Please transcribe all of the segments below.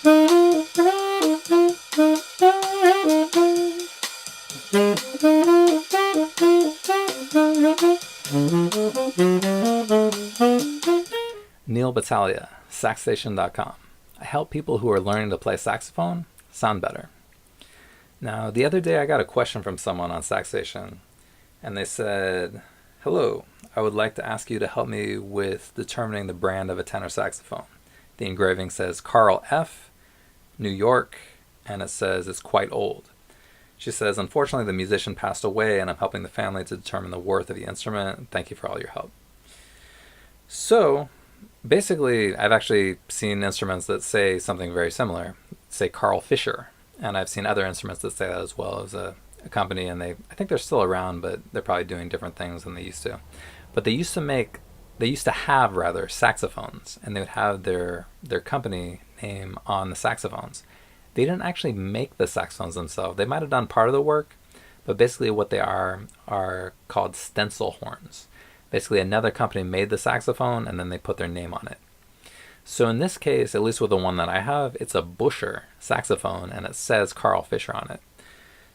Neal Battaglia, saxstation.com. I help people who are learning to play saxophone sound better. Now, the other day I got a question from someone on Saxstation, and they said, "Hello, I would like to ask you to help me with determining the brand of a tenor saxophone. The engraving says Carl F., New York, and it says it's quite old." She says, "Unfortunately, the musician passed away, and I'm helping the family to determine the worth of the instrument. Thank you for all your help." So, basically, I've actually seen instruments that say something very similar, say Carl Fischer, and I've seen other instruments that say that as well as a company, and I think they're still around, but they're probably doing different things than they used to. But they used to have saxophones, and they would have their company name on the saxophones. They didn't actually make the saxophones themselves. They might have done part of the work, but basically what they are called stencil horns. Basically, another company made the saxophone, and then they put their name on it. So in this case, at least with the one that I have, it's a Buscher saxophone, and it says Carl Fischer on it.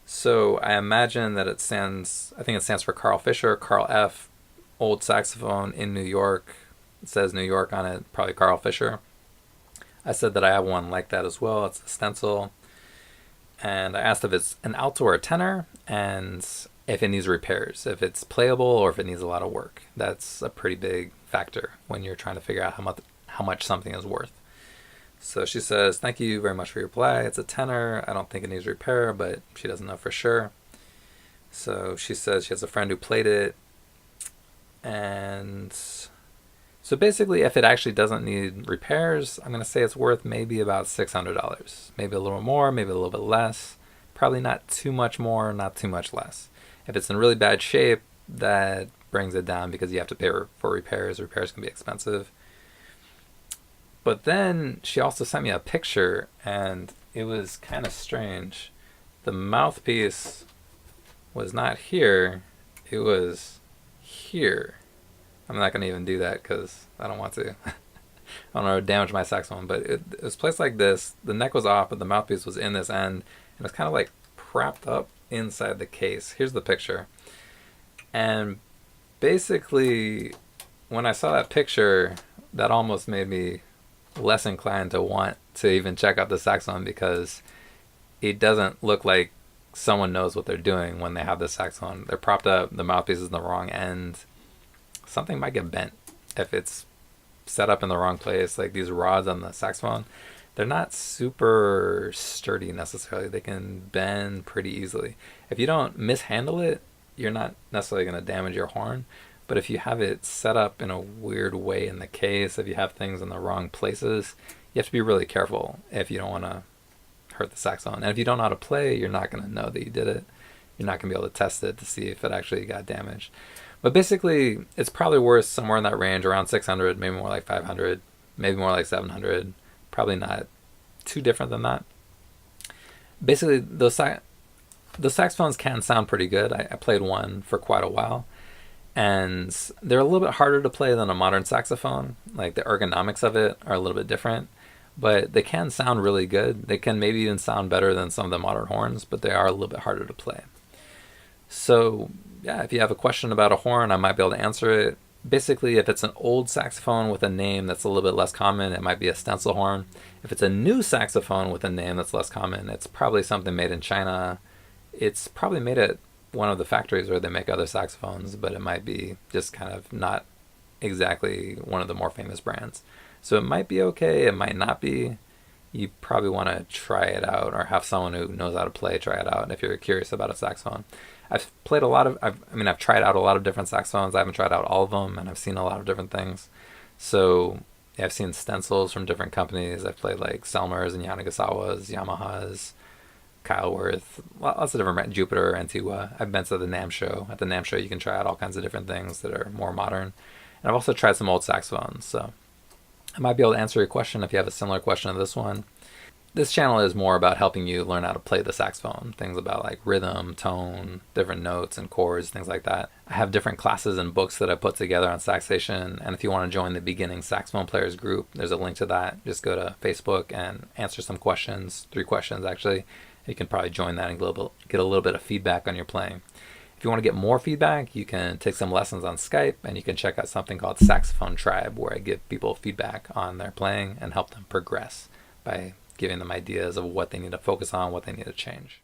So I imagine that it stands for Carl Fischer, Carl F., old saxophone in New York. It says New York on it, probably Carl Fischer. I said that I have one like that as well. It's a Stencil. And I asked if it's an alto or a tenor, and if it needs repairs, if it's playable or if it needs a lot of work. That's a pretty big factor when you're trying to figure out how much something is worth. So she says, "Thank you very much for your reply. It's a tenor. I don't think it needs repair," but she doesn't know for sure. So she says she has a friend who played it. And so basically, if it actually doesn't need repairs, I'm going to say it's worth maybe about $600. Maybe a little more, maybe a little bit less. Probably not too much more, not too much less. If it's in really bad shape, that brings it down because you have to pay for repairs. Repairs can be expensive. But then she also sent me a picture, and it was kind of strange. The mouthpiece was not here. It was here. I'm not going to even do that because I don't want to. I don't want to damage my saxophone, but it was placed like this. The neck was off, but the mouthpiece was in this end, and it was kind of like propped up inside the case. Here's the picture. And basically, when I saw that picture, that almost made me less inclined to want to even check out the saxophone, because it doesn't look like someone knows what they're doing when they have the saxophone. They're propped up, the mouthpiece is in the wrong end. Something might get bent if it's set up in the wrong place. Like these rods on the saxophone, they're not super sturdy necessarily. They can bend pretty easily. If you don't mishandle it, you're not necessarily going to damage your horn. But if you have it set up in a weird way in the case, if you have things in the wrong places, you have to be really careful if you don't want to hurt the saxophone. And if you don't know how to play, you're not going to know that you did it. You're not going to be able to test it to see if it actually got damaged. But basically, it's probably worth somewhere in that range, around 600, maybe more like 500, maybe more like 700. Probably not too different than that. Basically, the saxophones can sound pretty good. I played one for quite a while. And they're a little bit harder to play than a modern saxophone. Like the ergonomics of it are a little bit different, but they can sound really good. They can maybe even sound better than some of the modern horns, but they are a little bit harder to play. So yeah, if you have a question about a horn, I might be able to answer it. Basically, if it's an old saxophone with a name that's a little bit less common, it might be a stencil horn. If it's a new saxophone with a name that's less common, it's probably something made in China. It's probably made at one of the factories where they make other saxophones, but it might be just kind of not exactly one of the more famous brands. So it might be okay, it might not be. You probably want to try it out, or have someone who knows how to play try it out if you're curious about a saxophone. I've tried out a lot of different saxophones. I haven't tried out all of them, and I've seen a lot of different things. So yeah, I've seen stencils from different companies. I've played like Selmers and Yanagisawas, Yamahas, Kyleworth, lots of different brands, Jupiter, Antigua. I've been to the NAMM show. At the NAMM show, you can try out all kinds of different things that are more modern. And I've also tried some old saxophones, so I might be able to answer your question if you have a similar question to this one. This channel is more about helping you learn how to play the saxophone, things about like rhythm, tone, different notes and chords, things like that. I have different classes and books that I put together on Saxation, and if you want to join the beginning saxophone players group, there's a link to that. Just go to Facebook and answer some questions, 3 questions actually. You can probably join that and get a little bit of feedback on your playing. If you want to get more feedback, you can take some lessons on Skype, and you can check out something called Saxophone Tribe, where I give people feedback on their playing and help them progress by giving them ideas of what they need to focus on, what they need to change.